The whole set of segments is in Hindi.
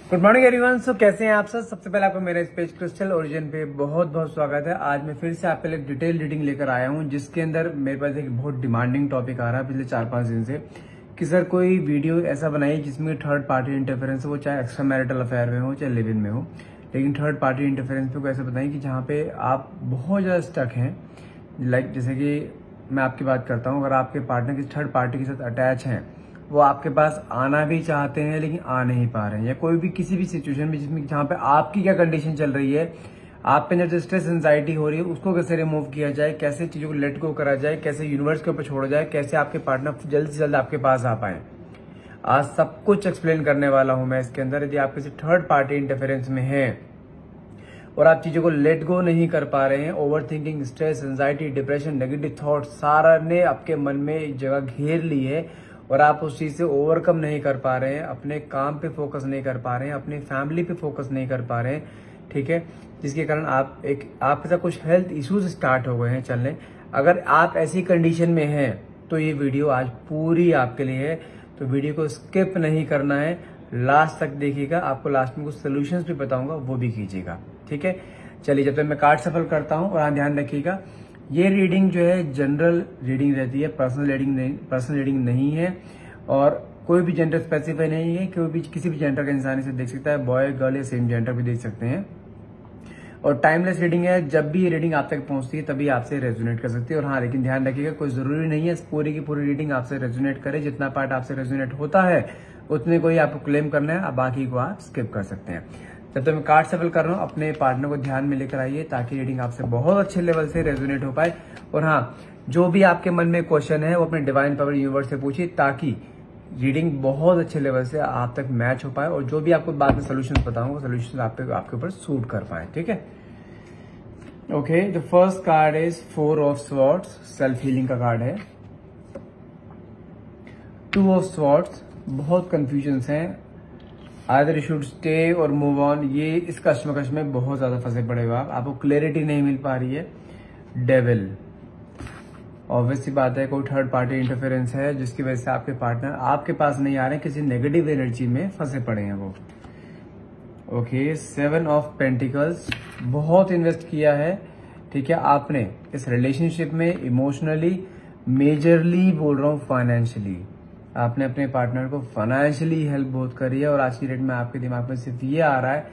Good morning everyone. सो कैसे हैं आप सब। सबसे पहले आपको मेरे इस पेज क्रिस्टल ओरिजिन पे बहुत बहुत स्वागत है। आज मैं फिर से आपके लिए एक डिटेल रीडिंग लेकर आया हूं, जिसके अंदर मेरे पास एक बहुत डिमांडिंग टॉपिक आ रहा है पिछले 4-5 दिन से कि सर कोई वीडियो ऐसा बनाइए जिसमें थर्ड पार्टी इंटरफेरेंस हो, चाहे एक्स्ट्रा मैरिटल अफेयर में हो चाहे लिव इन में हो, लेकिन थर्ड पार्टी इंटरफेरेंस पे कोई ऐसा बताइए कि जहाँ पे आप बहुत ज्यादा स्टक हैं। लाइक जैसे कि मैं आपकी बात करता हूँ, अगर आपके पार्टनर किसी थर्ड पार्टी के साथ अटैच हैं, वो आपके पास आना भी चाहते हैं लेकिन आ नहीं पा रहे हैं, या कोई भी किसी भी सिचुएशन में जिसमें जहां पे आपकी क्या कंडीशन चल रही है, आप पे अंदर जो स्ट्रेस एंजाइटी हो रही है उसको कैसे रिमूव किया जाए, कैसे चीजों को लेट गो करा जाए, कैसे यूनिवर्स के ऊपर छोड़ा जाए, कैसे आपके पार्टनर जल्द से जल्द आपके पास आ पाए। आज सब कुछ एक्सप्लेन करने वाला हूं मैं इसके अंदर। यदि आप किसी थर्ड पार्टी इंटरफेरेंस में है और आप चीजों को लेट गो नहीं कर पा रहे हैं, over thinking, stress, anxiety, depression, negative thought सारा ने आपके मन में एक जगह घेर ली है और आप उस चीज से ओवरकम नहीं कर पा रहे हैं, अपने काम पे फोकस नहीं कर पा रहे हैं, अपनी फैमिली पे फोकस नहीं कर पा रहे हैं, ठीक है, जिसके कारण आपके साथ कुछ हेल्थ इश्यूज स्टार्ट हो गए हैं चलने। अगर आप ऐसी कंडीशन में हैं तो ये वीडियो आज पूरी आपके लिए है, तो वीडियो को स्किप नहीं करना है, लास्ट तक देखिएगा। आपको लास्ट में कुछ सोल्यूशन भी बताऊंगा, वो भी कीजिएगा, ठीक है। चलिए, जब तक मैं कार्ड सफल करता हूँ, और ध्यान रखिएगा ये रीडिंग जो है जनरल रीडिंग रहती है, पर्सनल रीडिंग नहीं है, और कोई भी जेंडर स्पेसिफाई नहीं है, कोई भी किसी भी जेंडर का इंसान इसे देख सकता है, बॉय गर्ल या सेम जेंडर भी देख सकते हैं, और टाइमलेस रीडिंग है। जब भी ये रीडिंग आप तक पहुंचती है तभी आपसे रेजोनेट कर सकती है। और हाँ, लेकिन ध्यान रखिएगा कोई जरूरी नहीं है पूरी की पूरी रीडिंग आपसे रेजोनेट करे। जितना पार्ट आपसे रेजोनेट होता है उतने को ही आपको क्लेम करना है, बाकी को आप स्किप कर सकते हैं। जब तक मैं कार्ड सफल कर रहा हूँ, अपने पार्टनर को ध्यान में लेकर आइए ताकि रीडिंग आपसे बहुत अच्छे लेवल से रेजोनेट हो पाए। और हाँ, जो भी आपके मन में क्वेश्चन है वो अपने डिवाइन पावर यूनिवर्स से पूछिए ताकि रीडिंग बहुत अच्छे लेवल से आप तक मैच हो पाए, और जो भी आपको बाद में सोल्यूशन बताऊंगा सोल्यूशन आपके ऊपर सूट कर पाए, ठीक है। Okay, the first card is 4 of swords, self healing का कार्ड है। 2 ऑफ स्वॉर्ड्स, बहुत कंफ्यूजन्स हैं, आइदर यू शुड स्टे और मूव ऑन। ये इस कश्मकश में बहुत ज्यादा फंसे पड़े हो आपको क्लैरिटी नहीं मिल पा रही है। डेविल, ऑब्वियस सी बात है कोई थर्ड पार्टी इंटरफेरेंस है जिसकी वजह से आपके पार्टनर आपके पास नहीं आ रहे, किसी नेगेटिव एनर्जी में फंसे पड़े हैं वो। ओके, 7 ऑफ पेंटिकल्स, बहुत इन्वेस्ट किया है, ठीक है, आपने इस रिलेशनशिप में इमोशनली, मेजरली बोल रहा हूं फाइनेंशियली, आपने अपने पार्टनर को फाइनेंशियली हेल्प बहुत करी है, और आज की डेट में आपके दिमाग में सिर्फ ये आ रहा है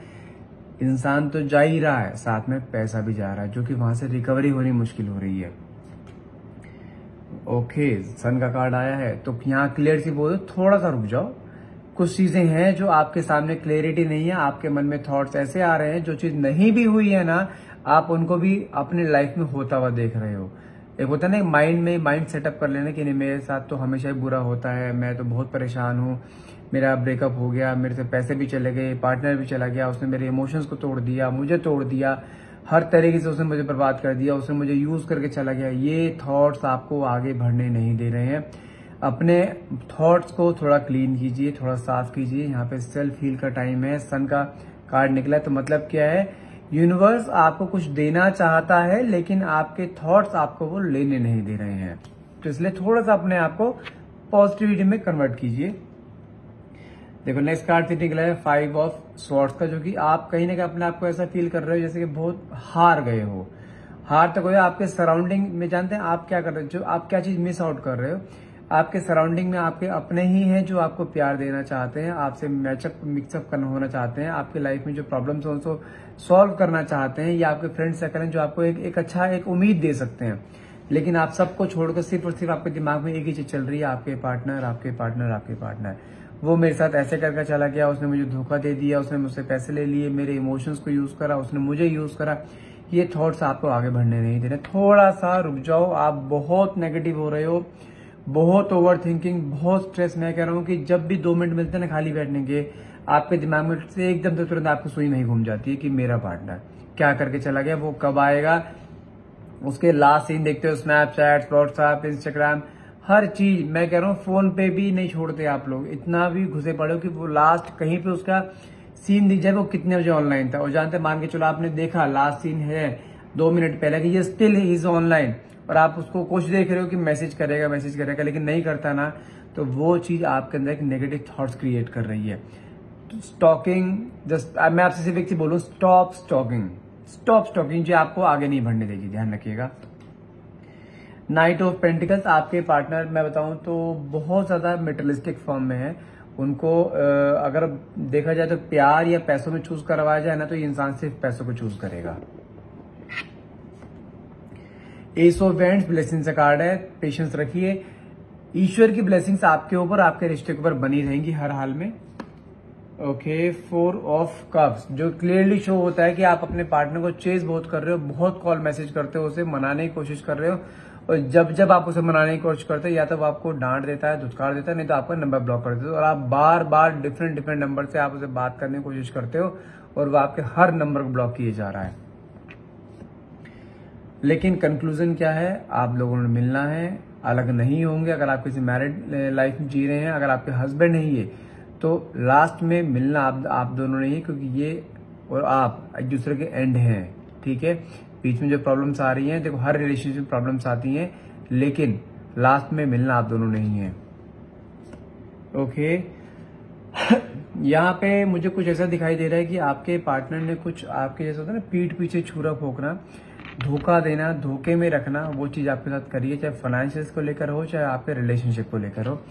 इंसान तो जा ही रहा है, साथ में पैसा भी जा रहा है, जो कि वहां से रिकवरी होनी मुश्किल हो रही है। ओके, सन का कार्ड आया है, तो यहाँ क्लियर सी बोल दो, थोड़ा सा रुक जाओ, कुछ चीजें हैं जो आपके सामने क्लैरिटी नहीं है, आपके मन में थॉट्स ऐसे आ रहे हैं, जो चीज नहीं भी हुई है ना, आप उनको भी अपनी लाइफ में होता हुआ देख रहे हो। एक होता है ना माइंड सेटअप कर लेना कि नहीं, मेरे साथ तो हमेशा ही बुरा होता है, मैं तो बहुत परेशान हूँ, मेरा ब्रेकअप हो गया, मेरे से पैसे भी चले गए, पार्टनर भी चला गया, उसने मेरे इमोशंस को तोड़ दिया, मुझे तोड़ दिया, हर तरीके से उसने मुझे बर्बाद कर दिया, उसने मुझे यूज करके चला गया। ये थॉट्स आपको आगे बढ़ने नहीं दे रहे हैं। अपने थॉट्स को थोड़ा क्लीन कीजिए, थोड़ा साफ कीजिए। यहाँ पे सेल्फ हील का टाइम है, सन का कार्ड निकला, तो मतलब क्या है, यूनिवर्स आपको कुछ देना चाहता है लेकिन आपके थॉट्स आपको वो लेने नहीं दे रहे हैं, तो इसलिए थोड़ा सा अपने आप को पॉजिटिविटी में कन्वर्ट कीजिए। देखो नेक्स्ट कार्ड फिर निकला है 5 ऑफ स्वॉर्ड्स का, जो कि आप कहीं ना कहीं अपने आप को ऐसा फील कर रहे हो जैसे कि बहुत हार गए हो। हार तक हो, आपके सराउंडिंग में जानते हैं आप क्या कर रहे हो, जो आप क्या चीज मिस आउट कर रहे हो, आपके सराउंडिंग में आपके अपने ही हैं जो आपको प्यार देना चाहते हैं, आपसे मिक्सअप करना होना चाहते हैं, आपकी लाइफ में जो प्रॉब्लम्स हैं उनको सॉल्व करना चाहते हैं, या आपके फ्रेंड सर्कल हैं जो आपको एक अच्छा एक उम्मीद दे सकते हैं, लेकिन आप सबको छोड़कर सिर्फ और सिर्फ आपके दिमाग में एक ही चीज चल रही है, आपके पार्टनर, आपके पार्टनर, आपके पार्टनर। वो मेरे साथ ऐसे करके चला गया, उसने मुझे धोखा दे दिया, उसने मुझसे पैसे ले लिए, मेरे इमोशंस को यूज करा, उसने मुझे यूज करा। ये थॉट्स आपको आगे बढ़ने नहीं दे रहे। थोड़ा सा रुक जाओ, आप बहुत नेगेटिव हो रहे हो, बहुत ओवर थिंकिंग, बहुत स्ट्रेस। मैं कह रहा हूँ कि जब भी 2 मिनट मिलते हैं ना खाली बैठने के, आपके दिमाग में से एकदम से तुरंत आपको सुई नहीं घूम जाती है कि मेरा पार्टनर क्या करके चला गया, वो कब आएगा, उसके लास्ट सीन देखते हो, स्नैपचैट, व्हाट्सएप, इंस्टाग्राम, हर चीज। मैं कह रहा हूँ फोन पे भी नहीं छोड़ते आप लोग, इतना भी घुसे पड़े हो कि वो लास्ट कहीं पे उसका सीन दिख जाए वो कितने बजे ऑनलाइन था, और जानते मान के चलो आपने देखा लास्ट सीन है 2 मिनट पहले कि ये स्टिल इज ऑनलाइन, और आप उसको कुछ देख रहे हो कि मैसेज करेगा, लेकिन नहीं करता ना, तो वो चीज आपके अंदर एक नेगेटिव थॉट्स क्रिएट कर रही है। स्टॉकिंग, जस्ट मैं आपसे सिर्फ एक चीज बोलूं, स्टॉप स्टॉकिंग जो आपको आगे नहीं बढ़ने देगी, ध्यान रखिएगा। नाइट ऑफ पेंटिकल्स, आपके पार्टनर मैं बताऊं तो बहुत ज्यादा मेटेरियलिस्टिक फॉर्म में है। उनको अगर देखा जाए तो प्यार या पैसों में चूज करवाया जाए ना, तो ये इंसान सिर्फ पैसों को चूज करेगा। एस ऑफ वैंड्स ब्लेसिंग्स का कार्ड है, पेशेंस रखिए। ईश्वर की ब्लेसिंग्स आपके ऊपर, आपके रिश्ते के ऊपर बनी रहेंगी हर हाल में। ओके, 4 ऑफ कप्स जो क्लियरली शो होता है कि आप अपने पार्टनर को चेज बहुत कर रहे हो, बहुत कॉल मैसेज करते हो, उसे मनाने की कोशिश कर रहे हो, और जब आप उसे मनाने की कोशिश करते हो या तो वो आपको डांट देता है, धुतकार देता है, नहीं तो आपका नंबर ब्लॉक कर देते हो, और आप बार बार डिफरेंट नंबर से आप उसे बात करने की कोशिश करते हो और वो आपके हर नंबर को ब्लॉक किए जा रहा है। लेकिन कंक्लूजन क्या है, आप लोगों ने मिलना है, अलग नहीं होंगे। अगर आप किसी मैरिड लाइफ में जी रहे हैं, अगर आपके हस्बैंड नहीं है तो लास्ट में मिलना आप दोनों ने ही, क्योंकि ये और आप एक दूसरे के एंड हैं, ठीक है। बीच में जो प्रॉब्लम्स आ रही हैं, देखो हर रिलेशनशिप में प्रॉब्लम्स आती हैं, लेकिन लास्ट में मिलना आप दोनों नहीं है। ओके, यहाँ पे मुझे कुछ ऐसा दिखाई दे रहा है कि आपके पार्टनर ने कुछ आपके जैसा होता है ना, पीठ पीछे छुरा फोकना, धोखा देना, धोखे में रखना, वो चीज आपके साथ करिए, चाहे फाइनेंशियल्स को लेकर हो, चाहे आपके रिलेशनशिप को लेकर हो।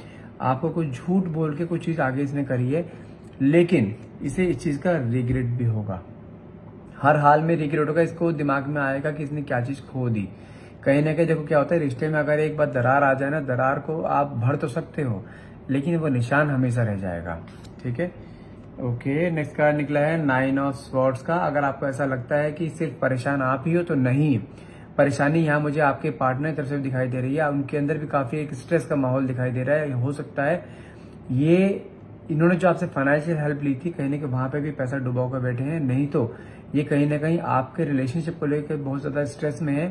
आपको कुछ झूठ बोल के कुछ चीज आगे इसने करी है, लेकिन इसे इस चीज का रिग्रेट भी होगा, हर हाल में रिग्रेट होगा। इसको दिमाग में आएगा कि इसने क्या चीज खो दी। कहीं ना कहीं देखो क्या होता है, रिश्ते में अगर एक बार दरार आ जाए ना, दरार को आप भर तो सकते हो, लेकिन वो निशान हमेशा रह जाएगा, ठीक है। ओके, नेक्स्ट कार्ड निकला है 9 ऑफ स्वॉर्ड्स का। अगर आपको ऐसा लगता है कि सिर्फ परेशान आप ही हो, तो नहीं, परेशानी यहाँ मुझे आपके पार्टनर की तरफ से दिखाई दे रही है। उनके अंदर भी काफी एक स्ट्रेस का माहौल दिखाई दे रहा है। हो सकता है ये इन्होंने जो आपसे फाइनेंशियल हेल्प ली थी, कहीं ना कहीं वहां पे भी पैसा डुबा कर बैठे हैं, नहीं तो ये कहीं ना कहीं आपके रिलेशनशिप को लेकर बहुत ज्यादा स्ट्रेस में है,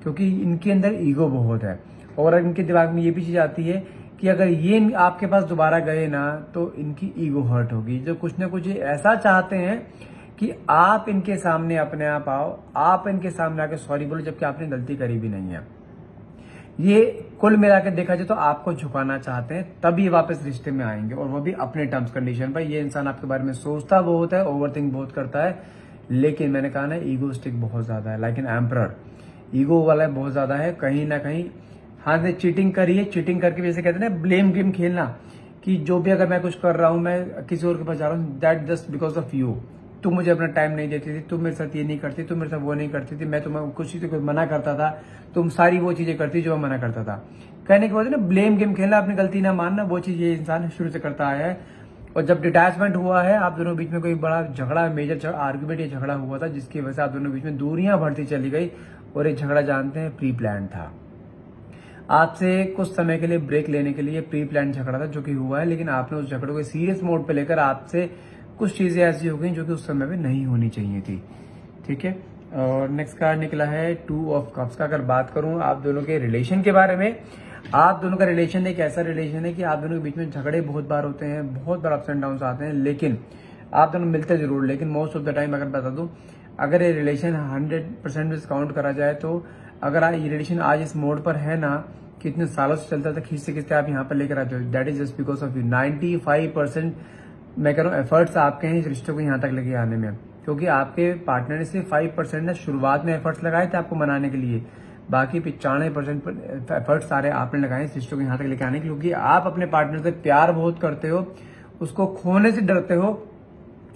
क्योंकि इनके अंदर ईगो बहुत है। और इनके दिमाग में ये भी चीज आती है कि अगर ये आपके पास दोबारा गए ना, तो इनकी ईगो हर्ट होगी। जो कुछ ना कुछ ऐसा चाहते हैं कि आप इनके सामने अपने आप आओ, आप इनके सामने आके सॉरी बोलो, जबकि आपने गलती करी भी नहीं है। ये कुल मिला के देखा जाए तो आपको झुकाना चाहते हैं, तब ये वापस रिश्ते में आएंगे, और वो भी अपने टर्म्स कंडीशन पर। ये इंसान आपके बारे में सोचता बहुत है, ओवरथिंक बहुत करता है, लेकिन मैंने कहा ना, ईगोस्टिक बहुत ज्यादा है, लाइक एन एम्परर, ईगो वाला बहुत ज्यादा है। कहीं ना कहीं हाँ ने चीटिंग करी है, चीटिंग करके जैसे कहते हैं ना, ब्लेम गेम खेलना, कि जो भी अगर मैं कुछ कर रहा हूं, मैं किसी और के पास जा रहा हूं, that just because of you. तुम मुझे अपना टाइम नहीं देती थी, तुम मेरे साथ ये नहीं करती, तुम मेरे साथ वो नहीं करती थी, मैं तुम्हें कुछ चीजें मना करता था, तुम सारी वो चीजें करती जो मैं मना करता था। कहने के बाद ना, ब्लेम गेम खेलना, अपनी गलती ना मानना, वो चीज ये इंसान शुरू से करता आया है। और जब डिटैचमेंट हुआ है, आप दोनों बीच में कोई बड़ा झगड़ा, मेजर आर्ग्यूमेंट या झगड़ा हुआ था, जिसकी वजह से आप दोनों बीच में दूरियां बढ़ती चली गई, और ये झगड़ा जानते हैं प्री प्लान था। आपसे कुछ समय के लिए ब्रेक लेने के लिए प्री प्लान झगड़ा था, जो कि हुआ है, लेकिन आपने उस झगड़े को सीरियस मोड पे लेकर आपसे कुछ चीजें ऐसी हो गई जो कि उस समय में नहीं होनी चाहिए थी, ठीक है। और नेक्स्ट कार्ड निकला है 2 ऑफ कप्स का। अगर बात करूं आप दोनों के रिलेशन के बारे में, आप दोनों का रिलेशन एक ऐसा रिलेशन है कि आप दोनों के बीच में झगड़े बहुत बार होते हैं, बहुत बार अप्स एंड डाउन आते हैं, लेकिन आप दोनों मिलते जरूर। लेकिन मोस्ट ऑफ द टाइम अगर बता दूं, अगर ये रिलेशन 100% में काउंट करा जाए, तो अगर ये रिलेशन आज इस मोड पर है ना, कितने सालों से चलता था, खींचते खींचते आप यहाँ पर लेकर आते हो, that is just because of you. 95% मैं कह रहा हूँ एफर्ट्स आपके हैं इस रिश्ते को यहाँ तक लेके आने में, क्योंकि आपके पार्टनर ने सिर्फ 5% ने शुरुआत में एफर्ट्स लगाए थे आपको मनाने के लिए, बाकी 95% एफर्ट्स सारे आपने लगाए इस रिश्ते को यहाँ तक लेके आने के, क्योंकि आप अपने पार्टनर से प्यार बहुत करते हो, उसको खोने से डरते हो।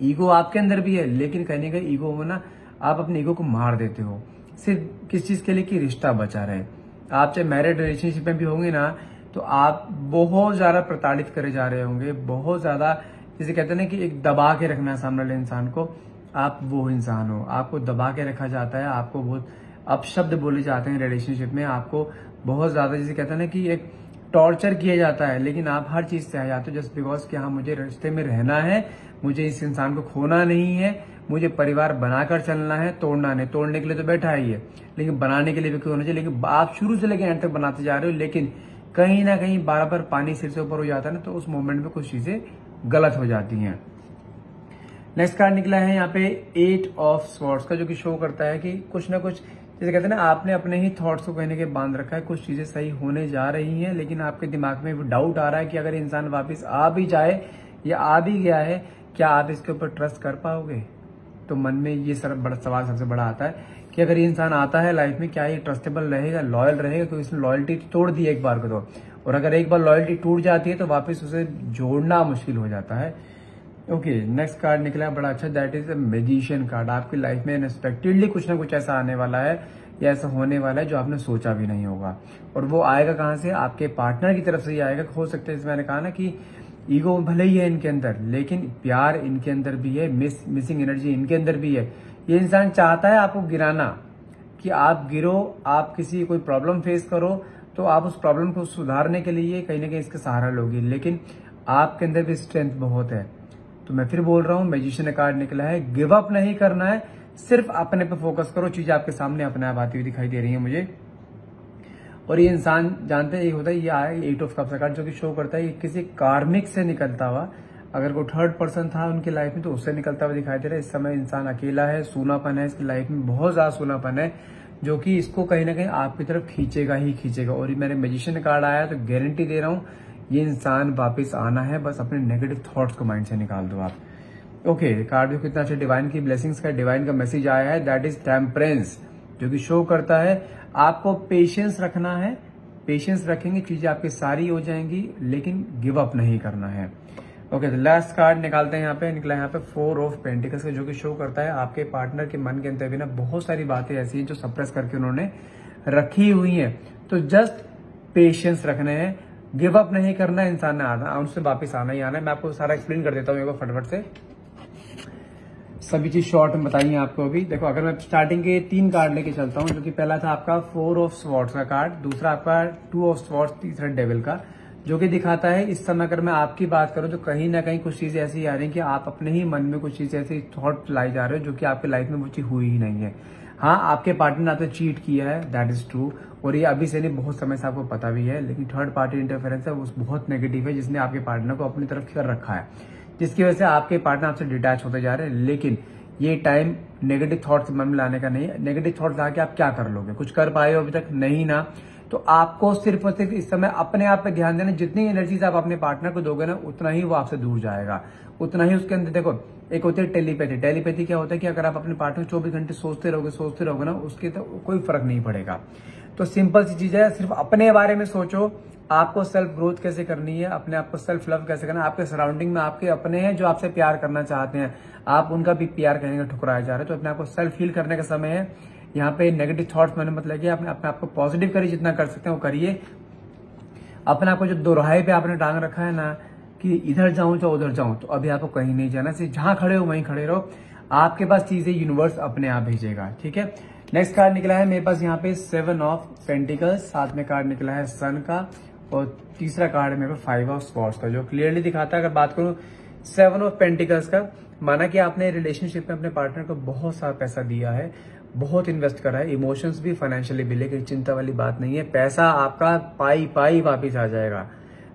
ईगो आपके अंदर भी है, लेकिन कहने का ईगो हो ना, आप अपने ईगो को मार देते हो सिर्फ किस चीज के लिए, कि रिश्ता बचा रहे। आप चाहे मैरिड रिलेशनशिप में भी होंगे ना, तो आप बहुत ज्यादा प्रताड़ित करे जा रहे होंगे, बहुत ज्यादा, जैसे कहते हैं ना कि एक दबा के रखना है सामने वाले इंसान को, आप वो इंसान हो, आपको दबा के रखा जाता है, आपको बहुत अपशब्द बोले जाते हैं रिलेशनशिप में, आपको बहुत ज्यादा, जैसे कहते हैं ना कि एक टॉर्चर किया जाता है, लेकिन आप हर चीज से आ जाते हो जस्ट बिकॉज कि हाँ मुझे रिश्ते में रहना है, मुझे इस इंसान को खोना नहीं है, मुझे परिवार बनाकर चलना है, तोड़ना नहीं। तोड़ने के लिए तो बैठा ही है, लेकिन बनाने के लिए भी क्यों होना चाहिए। लेकिन आप शुरू से लेकर एंड तक बनाते जा रहे हो, लेकिन कहीं ना कहीं बार बार पानी सिर से ऊपर हो जाता है ना, तो उस मोमेंट में कुछ चीजें गलत हो जाती हैं। नेक्स्ट कार्ड निकला है यहाँ पे 8 ऑफ स्वॉर्ड्स का, जो कि शो करता है कि कुछ ना कुछ, जैसे कहते हैं ना, आपने अपने ही थॉट्स को कहने के बांध रखा है, कुछ चीजें सही होने जा रही हैं, लेकिन आपके दिमाग में डाउट आ रहा है कि अगर इंसान वापस आ भी जाए या आ भी गया है, क्या आप इसके ऊपर ट्रस्ट कर पाओगे? तो मन में ये बड़ा सवाल सबसे बड़ा आता है कि अगर ये इंसान आता है लाइफ में, क्या ये ट्रस्टेबल रहेगा, लॉयल रहेगा? क्योंकि इसने लॉयल्टी तोड़ दी एक बार को तो, और अगर एक बार लॉयल्टी टूट जाती है तो वापस उसे जोड़ना मुश्किल हो जाता है। ओके, नेक्स्ट कार्ड निकला बड़ा अच्छा, that is a magician card. आपकी लाइफ में अनएक्सपेक्टेडली कुछ ना कुछ ऐसा आने वाला है या ऐसा होने वाला है जो आपने सोचा भी नहीं होगा, और वो आएगा कहाँ से? आपके पार्टनर की तरफ से ही आएगा। हो सकता है, इसमें मैंने कहा ना कि ईगो भले ही है इनके अंदर, लेकिन प्यार इनके अंदर भी है, मिसिंग एनर्जी इनके अंदर भी है। ये इंसान चाहता है आपको गिराना, कि आप गिरो, आप किसी कोई प्रॉब्लम फेस करो तो आप उस प्रॉब्लम को सुधारने के लिए कहीं ना कहीं इसका सहारा लोगे, लेकिन आपके अंदर भी स्ट्रेंथ बहुत है। तो मैं फिर बोल रहा हूं, मैजिशियन कार्ड निकला है, गिव अप नहीं करना है, सिर्फ अपने पे फोकस करो। चीजें आपके सामने अपने आप आती हुई दिखाई दे रही है मुझे। और ये इंसान जानते हैं, ये होता है, ये आया 8 ऑफ कप्स का कार्ड, जो कि शो करता है ये किसी कार्मिक से निकलता हुआ, अगर कोई थर्ड पर्सन था उनकी लाइफ में तो उससे निकलता हुआ दिखाई दे रहा है। इस समय इंसान अकेला है, सूनापन है इसकी लाइफ में, बहुत ज्यादा सूनापन है, जो कि इसको कहीं ना कहीं आपकी तरफ खींचेगा ही खींचेगा। और ये मेरे मैजिशियन कार्ड आया तो गारंटी दे रहा हूं, ये इंसान वापिस आना है, बस अपने नेगेटिव थॉट्स को माइंड से निकाल दो आप। ओके, कार्ड भी कितना अच्छा, डिवाइन की ब्लेसिंग्स का, डिवाइन का मैसेज आया है, दैट इज टेम्परेंस, जो कि शो करता है आपको पेशेंस रखना है। पेशेंस रखेंगे, चीजें आपकी सारी हो जाएंगी, लेकिन गिव अप नहीं करना है। ओके, तो लास्ट कार्ड निकालते हैं। यहाँ पे निकला है यहाँ पे 4 ऑफ पेंटिकल्स का, जो कि शो करता है आपके पार्टनर के मन के अंदर भी ना बहुत सारी बातें ऐसी हैं जो सप्रेस करके उन्होंने रखी हुई हैं। तो जस्ट पेशेंस रखने हैं, गिव अप नहीं करना है, इंसान ने आना, उनसे वापस आना ही आना है। मैं आपको सारा एक्सप्लेन कर देता हूँ एक बार फटाफट से, सभी चीज शॉर्ट में बताइए आपको। अभी देखो, अगर मैं स्टार्टिंग के 3 कार्ड लेके चलता हूँ, जो कि पहला था आपका 4 ऑफ स्वॉर्ड्स का कार्ड, दूसरा आपका 2 ऑफ स्वॉर्ड्स, तीसरा डेविल का, जो कि दिखाता है इस समय अगर मैं आपकी बात करूं तो कहीं ना कहीं कुछ चीजें ऐसी आ रही हैं कि आप अपने ही मन में कुछ चीजें ऐसी थॉट लाई जा रहे हो जो कि आपकी लाइफ में वो चीज हुई ही नहीं है। हाँ, आपके पार्टनर ने आपसे चीट किया है, दैट इज ट्रू, और ये अभी से नहीं बहुत समय से आपको पता भी है, लेकिन थर्ड पार्टी इंटरफेरेंस है वो बहुत नेगेटिव है, जिसने आपके पार्टनर को अपनी तरफ कर रखा है, जिसकी वजह से आपके पार्टनर आपसे डिटैच होते जा रहे हैं। लेकिन ये टाइम नेगेटिव थॉट्स मन में लाने का नहीं है। नेगेटिव थॉट्स लाके आप क्या कर लोगे? कुछ कर पाए हो अभी तक? नहीं ना। तो आपको सिर्फ और सिर्फ इस समय अपने आप पे ध्यान देना। जितनी एनर्जीज आप अपने पार्टनर को दोगे ना, उतना ही वो आपसे दूर जाएगा, उतना ही उसके अंदर। देखो, एक होती है टेलीपैथी। टेलीपैथी क्या होता है कि अगर आप अपने पार्टनर 24 घंटे सोचते रहोगे ना, उसके तो कोई फर्क नहीं पड़ेगा। तो सिंपल सी चीज है, सिर्फ अपने बारे में सोचो, आपको सेल्फ ग्रोथ कैसे करनी है, अपने आप को सेल्फ लव कैसे करना है। आपके सराउंडिंग में आपके अपने हैं जो आपसे प्यार करना चाहते हैं, आप उनका भी प्यार कहने का ठुकराया जा रहा है। तो अपने आप को सेल्फ हील करने का समय है। यहाँ पे नेगेटिव थॉट्स मैंने मतलब कि अपने आप को पॉजिटिव करिए, जितना कर सकते हैं वो करिए। अपने आप को जो दोराहे पे आपने टांग रखा है ना कि इधर जाऊं या उधर जाऊं, तो अभी आपको कहीं नहीं जाना, सिर्फ जहां खड़े हो वहीं खड़े रहो। आपके पास चीजें यूनिवर्स अपने आप भेजेगा, ठीक है। नेक्स्ट कार्ड निकला है मेरे पास यहाँ पे 7 ऑफ पेंटिकल्स, साथ में कार्ड निकला है सन का, और तीसरा कार्ड है मेरे पास 5 ऑफ स्वॉर्ड्स का, जो क्लियरली दिखाता है, अगर बात करूं 7 ऑफ पेंटिकल्स का, माना कि आपने रिलेशनशिप में अपने पार्टनर को बहुत सारा पैसा दिया है, बहुत इन्वेस्ट करा है, इमोशंस भी, फाइनेंशियली भी, लेकिन चिंता वाली बात नहीं है, पैसा आपका पाई पाई वापिस आ जाएगा।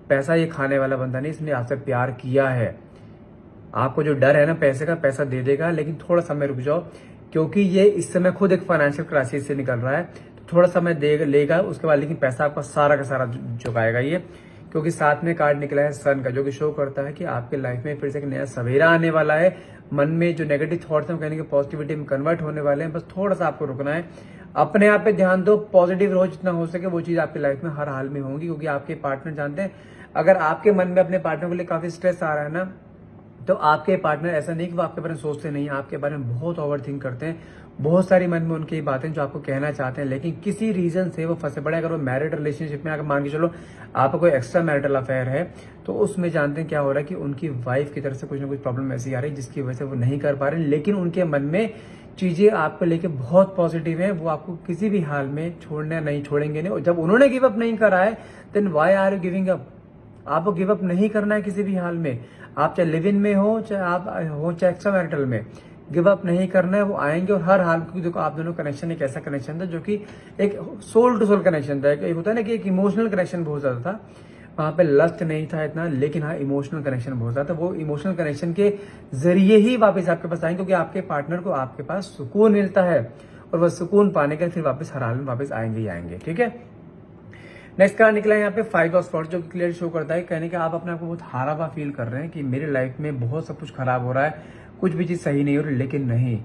पैसा ये खाने वाला बंदा नहीं, इसने आपसे प्यार किया है। आपको जो डर है ना पैसे का, पैसा दे देगा, लेकिन थोड़ा समय रुक जाओ, क्योंकि ये इस समय खुद एक फाइनेंशियल क्राइसिस से निकल रहा है, तो थोड़ा समय लेगा उसके बाद, लेकिन पैसा आपका सारा का सारा चुकाएगा ये। क्योंकि साथ में कार्ड निकला है सन का, जो कि शो करता है कि आपके लाइफ में फिर से एक नया सवेरा आने वाला है। मन में जो नेगेटिव थॉट्स हैं कहने के पॉजिटिविटी में कन्वर्ट होने वाले हैं। बस थोड़ा सा आपको रुकना है, अपने आप पे ध्यान दो, पॉजिटिव रहो, जितना हो सके वो चीज आपकी लाइफ में हर हाल में होगी। क्योंकि आपके पार्टनर जानते हैं, अगर आपके मन में अपने पार्टनर को लिए काफी स्ट्रेस आ रहा है ना, तो आपके पार्टनर, ऐसा नहीं कि वो आपके बारे में सोचते नहीं, आपके बारे में बहुत ओवर थिंक करते हैं, बहुत सारी मन में उनकी बातें जो आपको कहना चाहते हैं, लेकिन किसी रीजन से वो फंसे पड़े। अगर वो मैरिड रिलेशनशिप में, अगर मान के चलो आपका कोई एक्स्ट्रा मैरिटल अफेयर है, तो उसमें जानते हैं क्या हो रहा है कि उनकी वाइफ की तरफ से कुछ ना कुछ प्रॉब्लम ऐसी आ रही है जिसकी वजह से वो नहीं कर पा रहे, लेकिन उनके मन में चीजें आपको लेके बहुत पॉजिटिव है, वो आपको किसी भी हाल में छोड़ना नहीं, छोड़ेंगे नहीं। और जब उन्होंने गिव अप नहीं करा है, then why are you giving up? आपको गिव अप नहीं करना है किसी भी हाल में, आप चाहे लिव इन में हो, चाहे आप हो चाहे एक्स्ट्रा मैरिटल में, गिव अप नहीं करना है। वो आएंगे और हर हाल, क्योंकि देखो आप दोनों कनेक्शन एक ऐसा कनेक्शन था जो कि एक सोल टू सोल कनेक्शन था। एक होता है ना कि एक इमोशनल कनेक्शन बहुत ज्यादा था, वहां पे लस्ट नहीं था इतना, लेकिन हाँ इमोशनल कनेक्शन बहुत ज्यादा था। वो इमोशनल कनेक्शन के जरिए ही वापस आपके पास आएंगे, क्योंकि आपके पार्टनर को आपके पास सुकून मिलता है, और वह सुकून पाने के फिर वापस हर हाल में वापस आएंगे ही आएंगे, ठीक है। नेक्स्ट कार्ड निकला है यहाँ पे 5 ऑफ स्वॉर्ड्स, जो क्लियर शो करता है कहने का आप अपने आप को बहुत हारा हुआ फील कर रहे हैं कि मेरी लाइफ में बहुत सब कुछ खराब हो रहा है, कुछ भी चीज सही नहीं हो रही। लेकिन नहीं,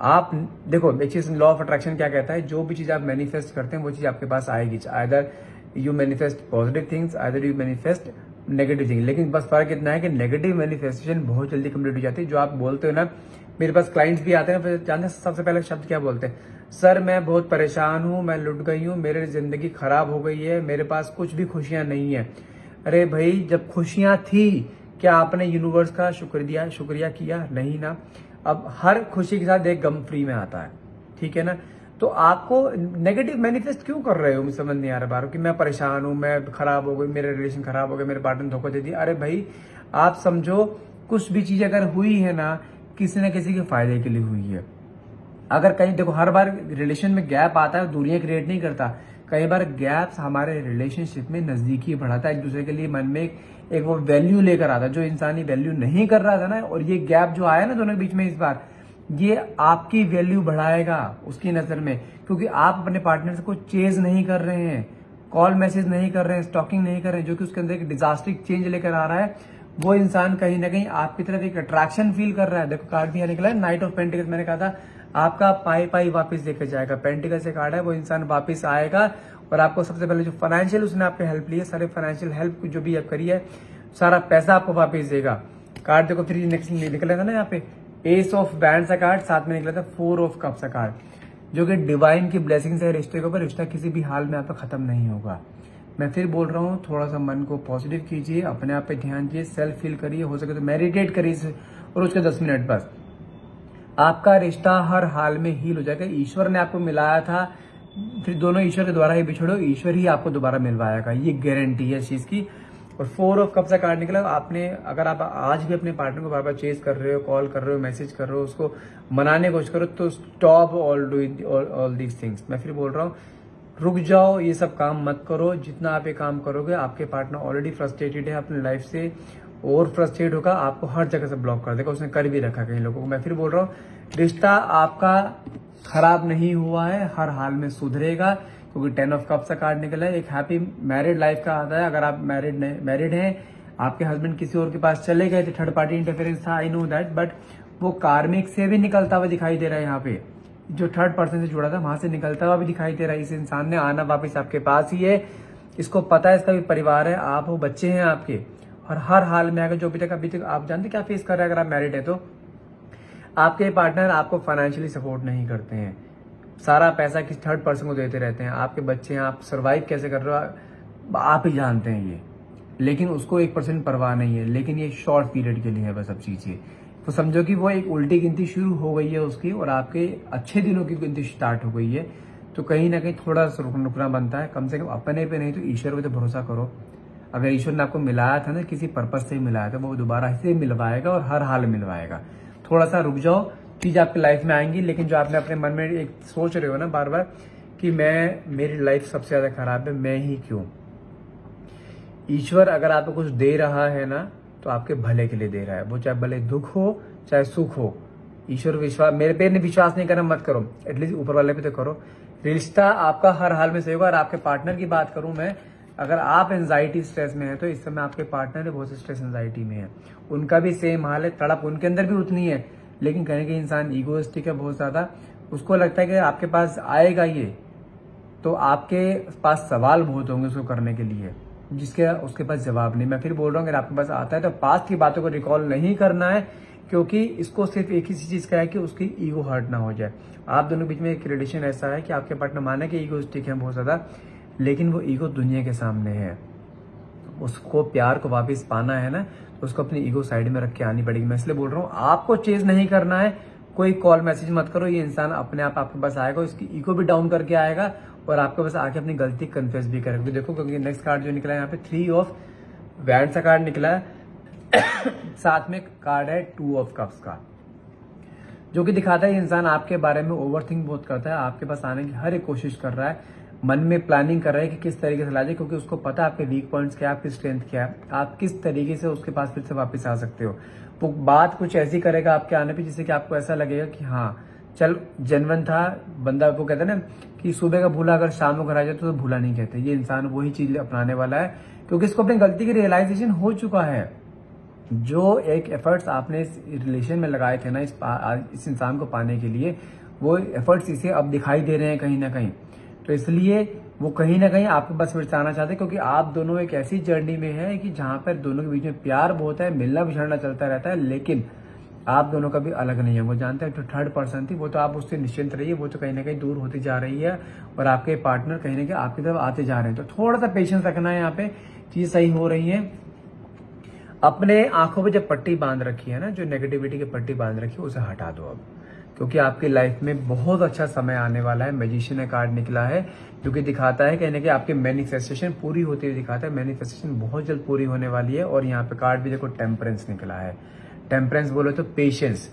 आप देखो एक चीज, लॉ ऑफ अट्रैक्शन क्या कहता है, जो भी चीज आप मैनिफेस्ट करते हैं वो चीज आपके पास आएगी। Either you manifest positive things, either you manifest negative thing. लेकिन बस फर्क इतना है कि नेगेटिव मैनिफेस्टेशन बहुत जल्दी कंप्लीट हो जाती है। जो आप बोलते हो ना, मेरे पास क्लाइंट्स भी आते हैं, फिर जानते हैं सबसे पहले शब्द क्या बोलते हैं, सर मैं बहुत परेशान हूं, मैं लुट गई हूं, मेरी जिंदगी खराब हो गई है, मेरे पास कुछ भी खुशियां नहीं है। अरे भाई, जब खुशियां थी क्या आपने यूनिवर्स का शुक्रिया किया? नहीं ना। अब हर खुशी के साथ एक गम फ्री में आता है, ठीक है ना। तो आपको नेगेटिव मैनिफेस्ट क्यों कर रहे हो, मुझे समझ नहीं आ रहा बार कि मैं परेशान हूं, मैं खराब हो गई, मेरे रिलेशन खराब हो गए, मेरे पार्टनर धोखा दे दिया। अरे भाई, आप समझो कुछ भी चीज अगर हुई है ना, किसी न किसी के फायदे के लिए हुई है। अगर कहीं देखो, हर बार रिलेशन में गैप आता है, दूरियां क्रिएट नहीं करता। कई बार गैप्स हमारे रिलेशनशिप में नजदीकी बढ़ाता है, एक दूसरे के लिए मन में एक वो वैल्यू लेकर आता है जो इंसान वैल्यू नहीं कर रहा था ना। और ये गैप जो आया ना दोनों के बीच में इस बार, ये आपकी वैल्यू बढ़ाएगा उसकी नजर में, क्योंकि आप अपने पार्टनर को चेज नहीं कर रहे हैं, कॉल मैसेज नहीं कर रहे हैं, स्टॉकिंग नहीं कर रहे हैं, जो कि उसके अंदर एक डिजास्टिक चेंज लेकर आ रहा है। वो इंसान कहीं ना कहीं आपकी तरफ एक अट्रैक्शन फील कर रहा है। देखो कार्ड भी निकला है नाइट ऑफ पेंटिकल्स, मैंने कहा था आपका पाई वापस लेकर जाएगा। पेंटिकल से कार्ड है, वो इंसान वापस आएगा और आपको सबसे पहले जो फाइनेंशियल उसने आपके हेल्प ली है, सारे फाइनेंशियल हेल्प जो भी आप करी है, सारा पैसा आपको वापस देगा। कार्ड देखो फिर नेक्स्ट निकला था ना यहाँ पे एस ऑफ बैंड का कार्ड, साथ में निकला था 4 ऑफ कप्स का कार्ड, जो कि डिवाइन की ब्लेसिंग है रिश्ते के ऊपर। रिश्ता किसी भी हाल में आपका खत्म नहीं होगा। मैं फिर बोल रहा हूँ, थोड़ा सा मन को पॉजिटिव कीजिए, अपने आप पे ध्यान दीजिए, सेल्फ फील करिए, हो सके तो मेडिटेट करिए और उसके 10 मिनट बस, आपका रिश्ता हर हाल में हील हो जाएगा। ईश्वर ने आपको मिलाया था, फिर दोनों ईश्वर के द्वारा ही बिछड़ो, ईश्वर ही आपको दोबारा मिलवाएगा, ये गारंटी है इस चीज की। और 4 ऑफ कप्स का कार्ड निकला। आपने अगर आप आज भी अपने पार्टनर को बार बार चेज कर रहे हो, कॉल कर रहे हो, मैसेज कर रहे हो, उसको मनाने की कोशिश करो, तो स्टॉप ऑल दीज थिंग्स। मैं फिर बोल रहा हूँ, रुक जाओ, ये सब काम मत करो। जितना आप ये काम करोगे, आपके पार्टनर ऑलरेडी फ्रस्ट्रेटेड है अपनी लाइफ से, और फ्रस्ट्रेट होगा, आपको हर जगह से ब्लॉक कर देगा। उसने कर भी रखा कई लोगों को। मैं फिर बोल रहा हूँ, रिश्ता आपका खराब नहीं हुआ है, हर हाल में सुधरेगा, क्योंकि 10 ऑफ कप्स का कार्ड निकला है। एक हैप्पी मैरिड लाइफ का आता है। अगर आप मैरिड हैं, आपके हस्बैंड किसी और के पास चले गए थे, थर्ड पार्टी इंटरफेरेंस था, आई नो दैट, बट वो कार्मिक से भी निकलता हुआ दिखाई दे रहा है। यहाँ पे जो थर्ड पर्सन से जुड़ा था वहां से निकलता हुआ भी दिखाई दे रहा है। इस इंसान ने आना वापिस आपके पास ही है, इसको पता है इसका भी परिवार है, आप वो बच्चे हैं आपके, और हर हाल में अगर जो अभी तक आप जानते क्या फेस कर रहे हैं, अगर आप मैरिड है तो आपके पार्टनर आपको फाइनेंशियली सपोर्ट नहीं करते हैं, सारा पैसा किसी थर्ड पर्सन को देते रहते हैं, आपके बच्चे हैं, आप सर्वाइव कैसे कर रहे हो आप ही जानते हैं ये, लेकिन उसको 1% परवाह नहीं है। लेकिन ये शॉर्ट पीरियड के लिए है बस। अब चीजें तो समझो कि वो एक उल्टी गिनती शुरू हो गई है उसकी, और आपके अच्छे दिनों की गिनती स्टार्ट हो गई है। तो कहीं ना कहीं थोड़ा सा रुकना बनता है, कम से कम अपने पे नहीं तो ईश्वर पे तो भरोसा करो। अगर ईश्वर ने आपको मिलाया था ना, किसी पर्पज से मिलाया था, वो दोबारा से मिलवाएगा और हर हाल मिलवाएगा। थोड़ा सा रुक जाओ, चीज आपकी लाइफ में आएंगी। लेकिन जो आपने अपने मन में एक सोच रहे हो ना बार बार कि मेरी लाइफ सबसे ज्यादा खराब है, मैं ही क्यों, ईश्वर अगर आपको कुछ दे रहा है ना तो आपके भले के लिए दे रहा है, वो चाहे भले दुख हो चाहे सुख हो। ईश्वर विश्वास, मेरे पे नहीं विश्वास नहीं करना मत करो, एटलीस्ट ऊपर वाले पे तो करो। रिश्ता आपका हर हाल में सही होगा। और आपके पार्टनर की बात करूं मैं, अगर आप एंजाइटी स्ट्रेस में है तो इस समय आपके पार्टनर बहुत स्ट्रेस एंजाइटी में है, उनका भी सेम हाल है, तड़प उनके अंदर भी उतनी है। लेकिन कहने के इंसान ईगोइस्टिक है बहुत ज्यादा, उसको लगता है कि आपके पास आएगा ये तो आपके पास सवाल बहुत होंगे उसको करने के लिए, जिसके उसके पास जवाब नहीं। मैं फिर बोल रहा हूँ, अगर आपके पास आता है तो पास्ट की बातों को रिकॉल नहीं करना है, क्योंकि इसको सिर्फ एक ही चीज का है कि उसकी ईगो हर्ट ना हो जाए। आप दोनों के बीच में एक रिलेशन ऐसा है कि आपके पार्टनर माने कि ईगोइस्टिक है बहुत ज्यादा, लेकिन वो ईगो दुनिया के सामने है, उसको प्यार को वापस पाना है ना, तो उसको अपनी ईगो साइड में रख के आनी पड़ेगी। मैं इसलिए बोल रहा हूँ, आपको चेज नहीं करना है, कोई कॉल मैसेज मत करो, ये इंसान अपने आप आपके पास आएगा, उसकी ईगो भी डाउन करके आएगा और आपके पास आके अपनी गलती कन्फेस भी करेगा। देखो, क्योंकि नेक्स्ट कार्ड जो निकला है यहाँ पे 3 ऑफ वैंड्स का कार्ड निकला है, साथ में कार्ड है 2 ऑफ कप्स का, जो कि दिखाता है इंसान आपके बारे में ओवरथिंक बहुत करता है, आपके पास आने की हर एक कोशिश कर रहा है, मन में प्लानिंग कर रहा है कि किस तरीके से ला जाए, क्योंकि उसको पता है आपके वीक पॉइंट्स क्या है, आपकी स्ट्रेंथ क्या है, आप किस तरीके से उसके पास फिर से वापस आ सकते हो। वो बात कुछ ऐसी करेगा आपके आने पे जिससे कि आपको ऐसा लगेगा कि हाँ चल जेन्युइन था बंदा। वो कहते हैं ना कि सुबह का भूला अगर शाम को घर आ जाए तो भूला नहीं कहते। ये इंसान वही चीज अपनाने वाला है क्योंकि इसको अपनी गलती की रियलाइजेशन हो चुका है। जो एक एफर्ट्स आपने इस रिलेशन में लगाए थे ना इस इंसान को पाने के लिए, वो एफर्ट्स इसे अब दिखाई दे रहे हैं कहीं ना कहीं। तो इसलिए वो कहीं ना कहीं आपके पास फिर से आना चाहते हैं क्योंकि आप दोनों एक ऐसी जर्नी में है कि जहां पर दोनों के बीच में प्यार बहुत है, मिलना बिछड़ना चलता रहता है, लेकिन आप दोनों कभी अलग नहीं है। वो जानते हैं जो थर्ड पर्सन थी वो तो आप उससे निश्चिंत रहिए, वो तो कहीं ना कहीं दूर होती जा रही है और आपके पार्टनर कहीं ना कहीं आपकी तरफ आते जा रहे हैं। तो थोड़ा सा पेशेंस रखना है, यहाँ पे चीज सही हो रही है। अपने आंखों पे जब पट्टी बांध रखी है ना, जो नेगेटिविटी की पट्टी बांध रखी है उसे हटा दो अब, क्योंकि आपकी लाइफ में बहुत अच्छा समय आने वाला है। मैजिशियन का कार्ड निकला है जो कि दिखाता है कहीं ना कहीं आपकी मैनिफेस्टेशन पूरी होती हुई दिखाता है। मैनिफेस्टेशन बहुत जल्द पूरी होने वाली है। और यहाँ पे कार्ड भी देखो टेम्परेंस निकला है। टेम्परेंस बोलो तो पेशेंस,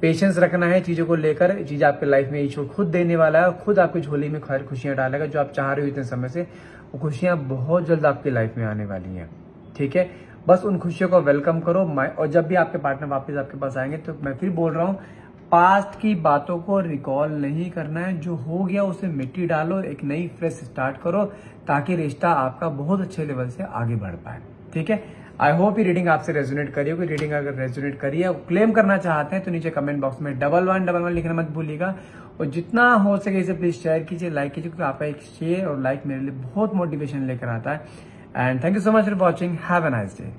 पेशेंस रखना है चीजों को लेकर। चीज आपके लाइफ में ईश्वर खुद देने वाला है, खुद आपकी झोली में खैर खुशियां डालेगा। जो आप चाह रहे हो इतने समय से, वो खुशियां बहुत जल्द आपकी लाइफ में आने वाली हैं। ठीक है, बस उन खुशियों को वेलकम करो। और जब भी आपके पार्टनर वापस आपके पास आएंगे तो मैं फिर बोल रहा हूँ, पास्ट की बातों को रिकॉल नहीं करना है। जो हो गया उसे मिट्टी डालो, एक नई फ्रेश स्टार्ट करो ताकि रिश्ता आपका बहुत अच्छे लेवल से आगे बढ़ पाए। ठीक है, आई होप ये रीडिंग आपसे रेजोनेट करी होगी। रीडिंग अगर रेजोनेट करी है, क्लेम करना चाहते हैं तो नीचे कमेंट बॉक्स में 1111 लिखना मत भूलिएगा। और जितना हो सके इसे प्लीज शेयर कीजिए, लाइक कीजिए, क्योंकि आपका एक शेयर और लाइक मेरे लिए बहुत मोटिवेशन लेकर आता है। And thank you so much for watching. Have a nice day.